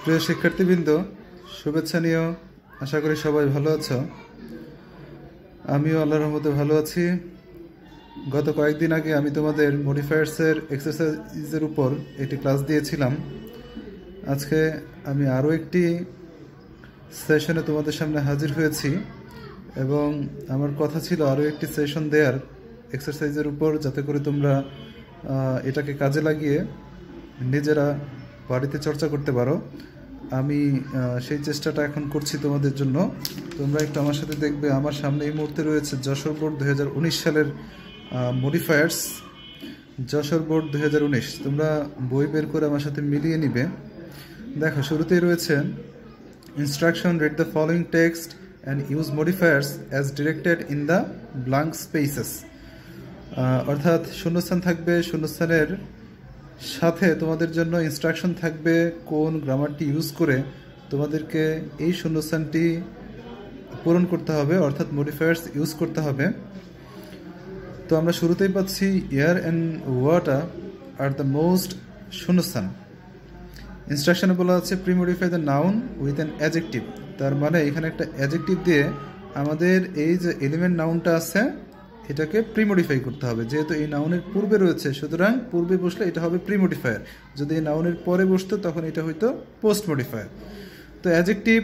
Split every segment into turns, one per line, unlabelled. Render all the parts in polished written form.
প্রিয় শিক্ষার্থীবৃন্দ, শুভেচ্ছা নিও। আশা করি সবাই ভালো আছো। আমিও আল্লাহর রহমতে ভালো আছি। গত কয়েকদিন আগে আমি তোমাদের মডিফায়ার্সের এক্সারসাইজের উপর একটি ক্লাস দিয়েছিলাম। আজকে আমি আরও একটি সেশনে তোমাদের সামনে হাজির হয়েছি এবং আমার কথা ছিল আরও একটি সেশন দেওয়ার এক্সারসাইজের উপর, যাতে করে তোমরা এটাকে কাজে লাগিয়ে নিজেরা বাড়িতে চর্চা করতে পারো। আমি সেই চেষ্টাটা এখন করছি তোমাদের জন্য। তোমরা একটু আমার সাথে দেখবে। আমার সামনে এই মুহূর্তে রয়েছে যশোর বোর্ড 2019 সালের মডিফায়ার্স। যশোর বোর্ড 2019 তোমরা বই বের করে আমার সাথে মিলিয়ে নিবে। দেখো, শুরুতেই রয়েছে instruction, read the following text and use modifiers as directed in the blank spaces. অর্থাৎ শূন্যস্থান থাকবে, শূন্যস্থানের সাথে তোমাদের জন্য ইনস্ট্রাকশন থাকবে কোন গ্রামারটি ইউজ করে তোমাদেরকে এই শূন্যস্থানটি পূরণ করতে হবে, অর্থাৎ মডিফায়ার্স ইউজ করতে হবে। তো আমরা শুরুতেই পাচ্ছি air and water are the most শূন্যস্থান। ইনস্ট্রাকশনে বলা আছে premodify the noun with an adjective. তার মানে এখানে একটা অ্যাডজেক্টিভ দিয়ে আমাদের এই যে এলিমেন্ট নাউনটা আছে এটাকে প্রিমডিফাই করতে হবে। যেহেতু এই নাউনের পূর্বে রয়েছে, সুতরাং পূর্বে বসলে এটা হবে প্রিমডিফায়ার। যদি এই নাউনের পরে বসতো তখন এটা হয়তো পোস্ট মডিফায়ার। তো অ্যাডজেক্টিভ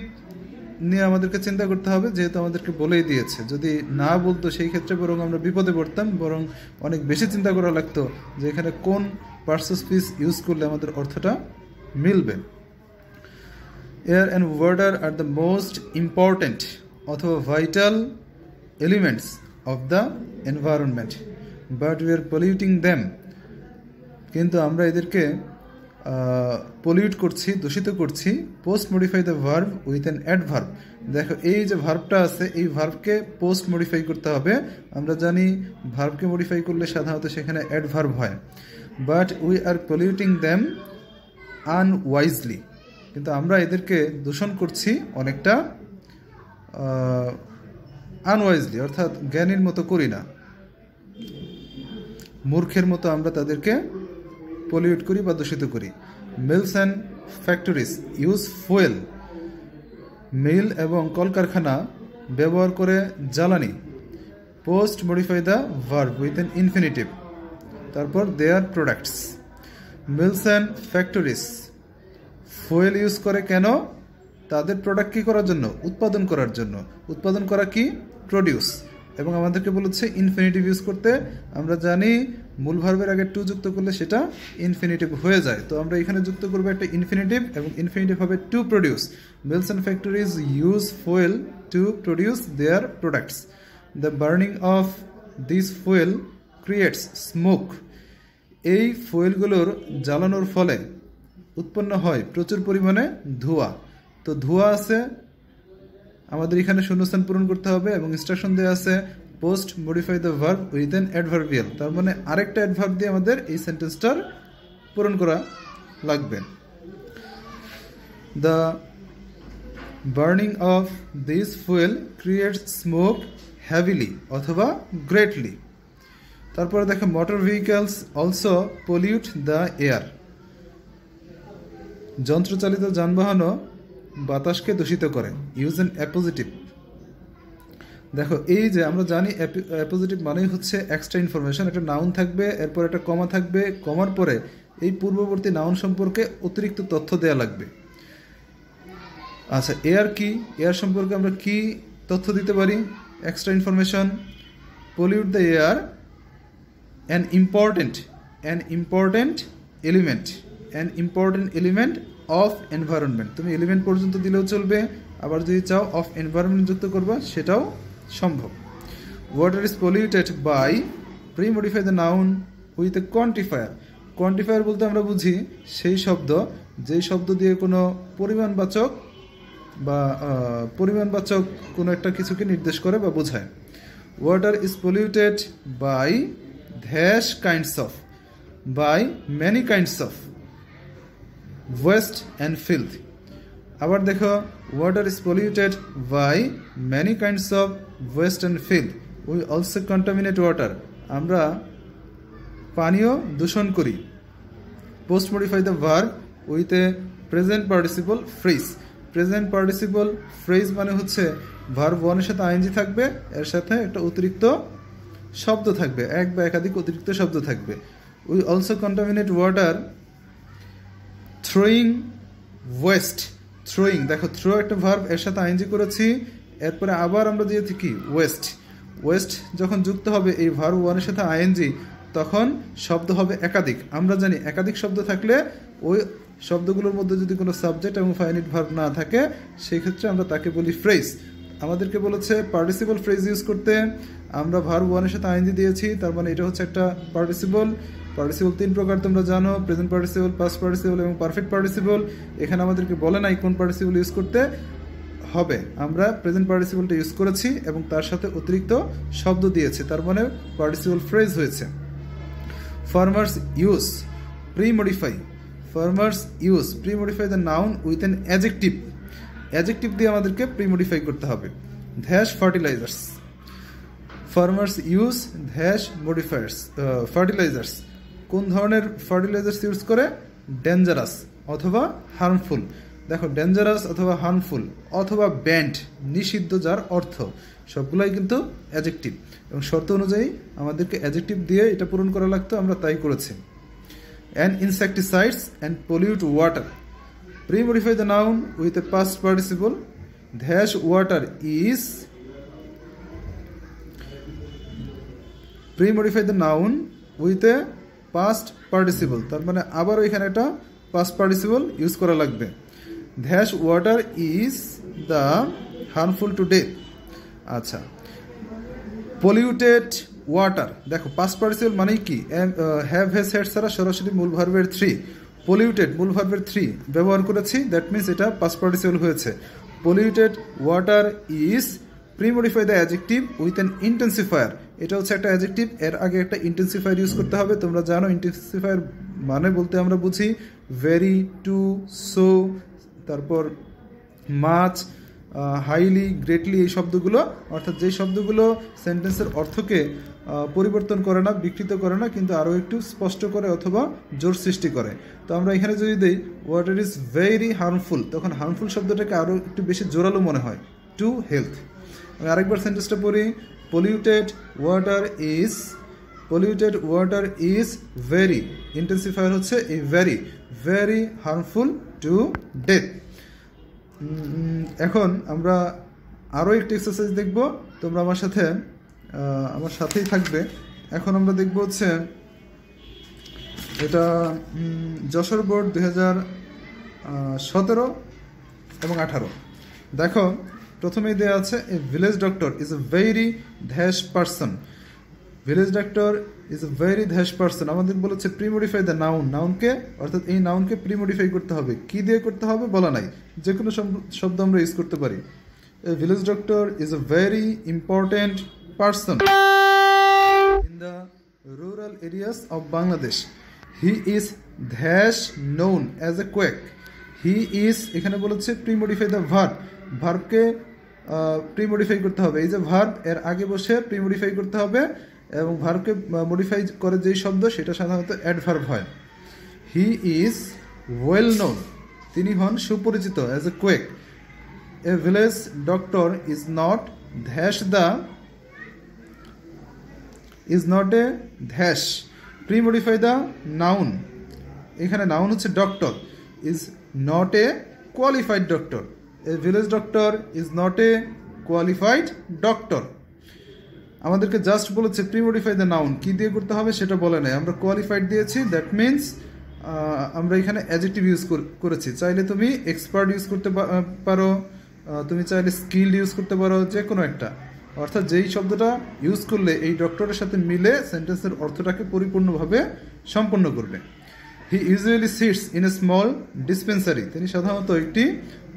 নিয়ে আমাদেরকে চিন্তা করতে হবে, যেহেতু আমাদেরকে বলেই দিয়েছে। যদি না বলতো সেই ক্ষেত্রে বরং আমরা বিপদে পড়তাম, বরং অনেক বেশি চিন্তা করা লাগতো যে এখানে কোন পার্সেস পিস ইউজ করলে আমাদের অর্থটা মিলবে। Air and water are the most important অথবা vital elements of the environment but we are polluting them। কিন্তু আমরা এদেরকে পলিউট করছি, দূষিত করছি। Post modify the verb with an adverb. দেখো, এই যে ভার্বটা আছে এই ভার্বকে পোস্ট মডিফাই করতে হবে। আমরা জানি ভার্বকে মডিফাই করলে সাধারণত সেখানে অ্যাডভার্ব হয়। But we are polluting them unwisely. কিন্তু আমরা এদেরকে দূষণ করছি অনেকটা আনওয়াইজলি, অর্থাৎ জ্ঞানীর মতো করি না, মূর্খের মতো আমরা তাদেরকে পলিউট করি বা দূষিত করি। Mills and factories use fuel. Mill এবং কলকারখানা ব্যবহার করে জ্বালানি। Post modify the verb with an infinitive. তারপর their products. Mills and factories fuel use করে কেন? তাদের প্রোডাক্ট কী করার জন্য? উৎপাদন করার জন্য। উৎপাদন করা কি? প্রডিউস। এবং আমাদেরকে বলেছে ইনফিনিটিভ ইউজ করতে। আমরা জানি মূল ভার্বের আগে টু যুক্ত করলে সেটা ইনফিনিটিভ হয়ে যায়। তো আমরা এখানে যুক্ত করবো একটা ইনফিনিটিভ, এবং ইনফিনিটিভ হবে to produce. Mills and factories use fuel to produce their products. The burning of this fuel creates smoke. এই ফুয়েলগুলোর জ্বালানোর ফলে উৎপন্ন হয় প্রচুর পরিমাণে ধোঁয়া। তো ধোঁয়া আছে, আমাদের এখানে শূন্যস্থান পূরণ করতে হবে এবং ইনস্ট্রাকশন দেওয়া আছে post modify the verb with an adverbial. তার মানে আরেকটা অ্যাডভার্ব দিয়ে আমাদের এই সেন্টেন্সটার পূরণ করা লাগবে। The burning of this fuel creates smoke heavily অথবা গ্রেটলি। তারপরে দেখো motor vehicles also pollute the air. যন্ত্রচালিত যানবাহনও বাতাসকে দূষিত করে। Use an appositive. দেখো, এই যে আমরা জানি অ্যাপোজিটিভ মানেই হচ্ছে এক্সট্রা ইনফরমেশন। একটা নাউন থাকবে, এরপর একটা কমা থাকবে, কমার পরে এই পূর্ববর্তী নাউন সম্পর্কে অতিরিক্ত তথ্য দেওয়া লাগবে। আচ্ছা, এয়ার কি? এয়ার সম্পর্কে আমরা কি তথ্য দিতে পারি? Extra information. Pollute the air an important element of environment. তুমি এলিমেন্ট পর্যন্ত দিলেও চলবে, আবার যদি চাও অফ এনভায়রনমেন্ট যুক্ত করবা সেটাও সম্ভব। Water is polluted by premodify the noun with a quantifier. Quantifier বলতে আমরা বুঝি সেই শব্দ যেই শব্দ দিয়ে কোনো পরিমাণবাচক কোনো একটা কিছুকে নির্দেশ করে বা বোঝায়। Water is polluted by many kinds of waste and filth। আবার দেখো, water is polluted by many kinds of waste and filth। We also contaminate water। আমরা পানীয় দূষণ করি। Post modify the verb with a present participle phrase. Present participle phrase মানে হচ্ছে verb ওয়ানের সাথে আইএনজি থাকবে, এর সাথে একটা অতিরিক্ত শব্দ থাকবে, এক বা একাধিক অতিরিক্ত শব্দ থাকবে। We also contaminate water throwing West. Throwing, দেখো থ্রো একটা ভার্ব, এর সাথে আইএনজি করেছি, এরপরে আবার আমরা দিয়েছি কি ওয়েস্ট। ওয়েস্ট যখন যুক্ত হবে এই ভার্ব ওয়ানের সাথে আইএনজি, তখন শব্দ হবে একাধিক। আমরা জানি একাধিক শব্দ থাকলে ওই শব্দগুলোর মধ্যে যদি কোনো সাবজেক্ট এবং ফাইনাইট ভার্ব না থাকে, সেই ক্ষেত্রে আমরা তাকে বলি ফ্রেজ। আমাদেরকে বলেছে পার্টিসিপল ফ্রেজ ইউজ করতে, আমরা ভার্ব ওয়ানের সাথে আইএনজি দিয়েছি, তার মানে এটা হচ্ছে একটা পার্টিসিপল। পার্টিসিপল 3 প্রকার তোমরা জানো, প্রেজেন্ট পার্টিসিপল, পাস্ট পার্টিসিপল এবং পারফেক্ট পার্টিসিপল। এখানে আমাদেরকে বলে নাই কোন পার্টিসিপল ইউজ করতে হবে, আমরা প্রেজেন্ট পার্টিসিপলটা ইউজ করেছি এবং তার সাথে অতিরিক্ত শব্দ দিয়েছি, তার মানে পার্টিসিপল ফ্রেজ হয়েছে। Farmers use pre-modify. Farmers use pre-modify the noun with an adjective. Adjective দিয়ে আমাদেরকে প্রি-মডিফাই করতে হবে। Dash fertilisers. Farmers use dash modifiers fertilisers. কোন ধরনের ফার্টিলাইজার্স ইউজ করে? ডেঞ্জারাস অথবা হার্মফুল। দেখো ডেঞ্জারাস অথবা হার্মফুল অথবা ব্যান্ড, নিষিদ্ধ, যার অর্থ সবগুলাই কিন্তু অ্যাডজেক্টিভ, এবং শর্ত অনুযায়ী আমাদেরকে অ্যাডজেক্টিভ দিয়ে এটা পূরণ করা লাগতো, আমরা তাই করেছি। And insecticides and pollute water. Premodify the noun with a past participle. Dash water is. Premodify the noun with a past participle, তার মানে আবারও এখানে একটা পাস্ট পার্টিসিপল ইউজ করা লাগবে। Dash water is the harmful to death. আচ্ছা, polluted water, দেখো past participle মানেই কি? হ্যাভ, হ্যাজ, হ্যাড ছাড়া সরাসরি মূল ভার্বের 3, পলিউটেড মূল ভার্বের 3 ব্যবহার করেছি, দ্যাট মিনস এটা পাস্ট পার্টিসিপল হয়েছে। Polluted water is premodify the adjective with an intensifier. এটা হচ্ছে একটা অ্যাডজেক্টিভ, এর আগে একটা ইন্টেন্সিফায়ার ইউজ করতে হবে। তোমরা জানো ইন্টেন্সিফায়ার মানে বলতে আমরা বুঝি ভেরি, টু, সো, তারপর মাচ, হাইলি, গ্রেটলি, এই শব্দগুলো, অর্থাৎ যেই শব্দগুলো সেন্টেন্সের অর্থকে পরিবর্তন করে না, বিকৃত করে না, কিন্তু আরও একটু স্পষ্ট করে অথবা জোর সৃষ্টি করে। তো আমরা এখানে যদি দিই ওয়াটার ইজ ভেরি হার্মফুল, তখন হার্মফুল শব্দটাকে আরও একটু বেশি জোরালো মনে হয়, টু হেলথ। আমি আরেকবার সেন্টেন্সটা পড়ি। Polluted water is very, intensifier হচ্ছে এই very, very harmful to death. এখন আমরা আরও একটি এক্সারসাইজ দেখব, তোমরা আমার সাথেই থাকবে। এখন আমরা দেখব হচ্ছে এটা যশোর বোর্ড 2017 এবং 18। দেখো প্রথমেই দেওয়া আছে এ village doctor is a very dash person. Village doctor is a very dash person. আমাদের বলেছে প্রি-মডিফাই দ্য নাউন, নাউনকে অর্থাৎ এই নাউনকে প্রি-মডিফাই করতে হবে। কি দিয়ে করতে হবে বলা নাই, যে কোনো শব্দ আমরা ইউজ করতে পারি। এ village doctor is a very important person in the rural areas of Bangladesh. He is dash known as a quake. He is, এখানে বলেছে প্রি-মডিফাই দ্য ভার্ব, ভার্বকে প্রি-মডিফাই করতে হবে। এই যে ভার্ব, এর আগে বসে প্রি-মডিফাই করতে হবে, এবং ভার্বকে মডিফাই করে যেই শব্দ সেটা সাধারণত অ্যাডভার্ব হয়। হি ইজ ওয়েল নোন, তিনি হন সুপরিচিত, as a quake. A village doctor is not dash the, is not a dash. Pre-modify the noun, এখানে নাউন হচ্ছে doctor, is not A qualified doctor. A village doctor is not A qualified doctor. আমাদেরকে just বলেছে pre-modify the noun, কি দিয়ে করতে হবে সেটা বলে নাই, আমরা কোয়ালিফাইড দিয়েছি, দ্যাট মিনস আমরা এখানে অ্যাডজেক্টিভ ইউজ করেছি। চাইলে তুমি এক্সপার্ট ইউজ করতে পারো, তুমি চাইলে স্কিল্ড ইউজ করতে পারো, যে কোনো একটা, অর্থাৎ যেই শব্দটা ইউজ করলে এই ডক্টরের সাথে মিলে সেন্টেন্সের অর্থটাকে পরিপূর্ণভাবে সম্পন্ন করবে। He usually sits in a small dispensary, তিনি সাধারণত একটি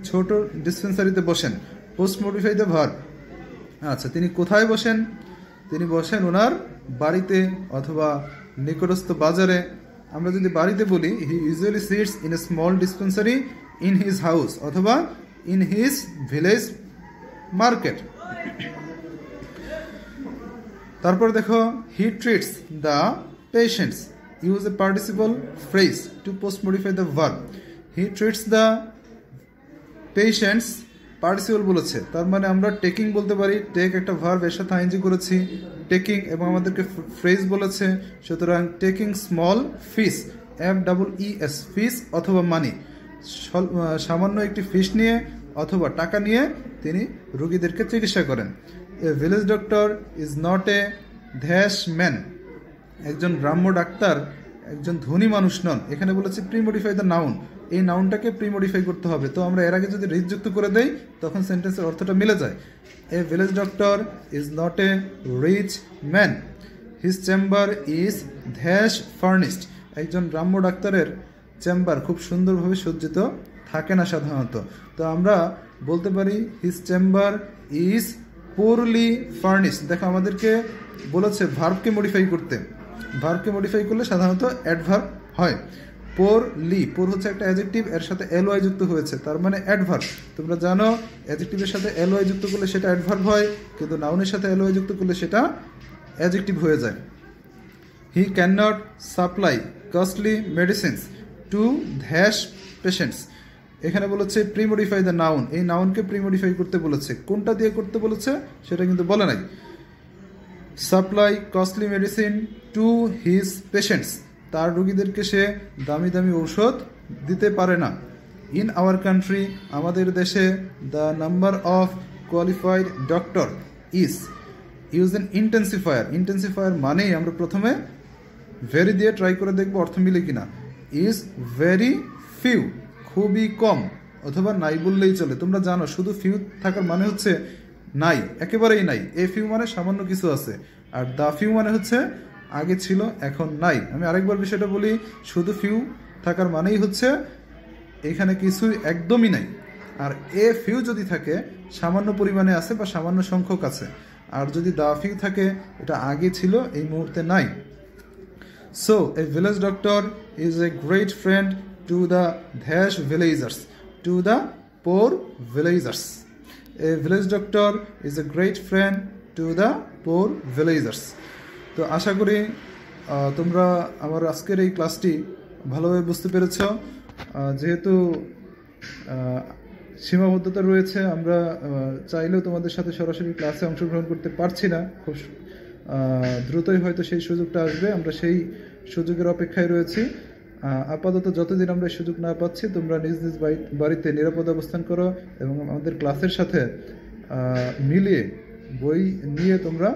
ছোট ডিসপেন্সারিতে বসেন। পোস্ট-মডিফাই দ্য ভার্ব, আচ্ছা তিনি কোথায় বসেন? তিনি বসেন ওনার বাড়িতে অথবা নিকটস্থ বাজারে। আমরা যদি বাড়িতে বলি he usually sits in a small dispensary in his house অথবা ইন হিজ ভিলেজ মার্কেট। তারপর দেখো he treats the patients, use a participle phrase to post modify the verb. He treats the patients participle বলেছে, তার মানে আমরা taking বলতে পারি। Take একটা ভার্ব, এর সাথে আইএনজি করেছি টেকিং, এবং আমাদেরকে ফ্রেজ বলেছে, সুতরাং টেকিং স্মল ফিস, FEES, ফিস অথবা মানি, সামান্য একটি ফিস নিয়ে অথবা টাকা নিয়ে তিনি রোগীদেরকে চিকিৎসা করেন। এ village doctor is not a dash man, একজন গ্রাম্য ডাক্তার একজন ধনী মানুষ নন। এখানে বলেছে প্রিমডিফাই দ্য নাউন, এই নাউনটাকে প্রিমডিফাই করতে হবে। তো আমরা এর আগে যদি রিচ যুক্ত করে দেই তখন সেন্টেন্সের অর্থটা মিলে যায়। A village doctor is not a rich man, his chamber is dash furnished, একজন গ্রাম্য ডাক্তারের চেম্বার খুব সুন্দরভাবে সজ্জিত থাকে না সাধারণত। তো আমরা বলতে পারি his chamber is poorly furnished. দেখো আমাদেরকে বলেছে ভার্বকে মডিফাই করতে, ভার্বকে মডিফাই করলে সাধারণত অ্যাডভার্ব হয়। পোরলি, পোর হচ্ছে একটা অ্যাডজেক্টিভ, এর সাথে এলওয়াই যুক্ত হয়েছে, তার মানে অ্যাডভার্ব। তোমরা জানো অ্যাডজেক্টিভের সাথে এলওয়াই যুক্ত করলে সেটা অ্যাডভার্ব হয়, কিন্তু নাউনের সাথে এলওয়াই যুক্ত করলে সেটা অ্যাডজেক্টিভ হয়ে যায়। He can not supply costly medicines to dash patients, এখানে বলেছে প্রিমডিফাই দ্য নাউন, এই নাউনকে প্রিমডিফাই করতে বলেছে। কোনটা দিয়ে করতে বলেছে সেটা কিন্তু বলে নাই। Supply costly medicine to his patients, তার রোগীদেরকে সে দামি দামি ঔষধ দিতে পারে না। ইন আওয়ার কান্ট্রি, আমাদের দেশে, the number of qualified doctor is, use N intensifier, intensifier মানেই আমরা প্রথমে ভেরি দিয়ে ট্রাই করে দেখবো অর্থ মিলে কিনা। ইজ ভেরি ফিউ, খুবই কম, অথবা নাই বললেই চলে। তোমরা জানো শুধু ফিউ থাকার মানে হচ্ছে নাই, একেবারেই নাই। এ ফিউ মানে সামান্য কিছু আছে, আর দা ফিউ মানে হচ্ছে আগে ছিল এখন নাই। আমি আরেকবার বিষয়টা বলি, শুধু ফিউ থাকার মানেই হচ্ছে এখানে কিছু একদমই নাই, আর এ ফিউ যদি থাকে সামান্য পরিমাণে আছে বা সামান্য সংখ্যক আছে, আর যদি দা ফিউ থাকে এটা আগে ছিল এই মুহূর্তে নাই। So A village doctor is a great friend to the dash villagers, to the poor villagers. A village doctor is a great friend to the poor villagers. তো আশা করি তোমরা আমার আজকের এই ক্লাসটি ভালোভাবে বুঝতে পেরেছ। যেহেতু সীমাবদ্ধতা রয়েছে, আমরা চাইলেও তোমাদের সাথে সরাসরি ক্লাসে অংশগ্রহণ করতে পারছি না। খুব দ্রুতই হয়তো সেই সুযোগটা আসবে, আমরা সেই সুযোগের অপেক্ষায় রয়েছি। আপাতত যতদিন আমরা সুযোগ না পাচ্ছি, তোমরা নিজ নিজ বাড়িতে নিরাপদ অবস্থান করো এবং আমাদের ক্লাসের সাথে মিলিয়ে বই নিয়ে তোমরা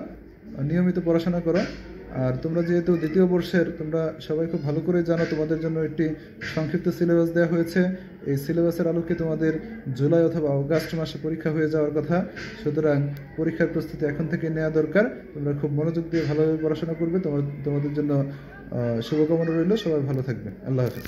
নিয়মিত পড়াশোনা করো। আর তোমরা যেহেতু দ্বিতীয় বর্ষের, তোমরা সবাই খুব ভালো করে জানো তোমাদের জন্য একটি সংক্ষিপ্ত সিলেবাস দেওয়া হয়েছে। এই সিলেবাসের আলোকে তোমাদের জুলাই অথবা অগাস্ট মাসে পরীক্ষা হয়ে যাওয়ার কথা। সুতরাং পরীক্ষার প্রস্তুতি এখন থেকে নেওয়া দরকার। তোমরা খুব মনোযোগ দিয়ে ভালোভাবে পড়াশোনা করবে। তোমাদের জন্য শুভকামনা রইল। সবাই ভালো থাকবে। আল্লাহ হাফেজ।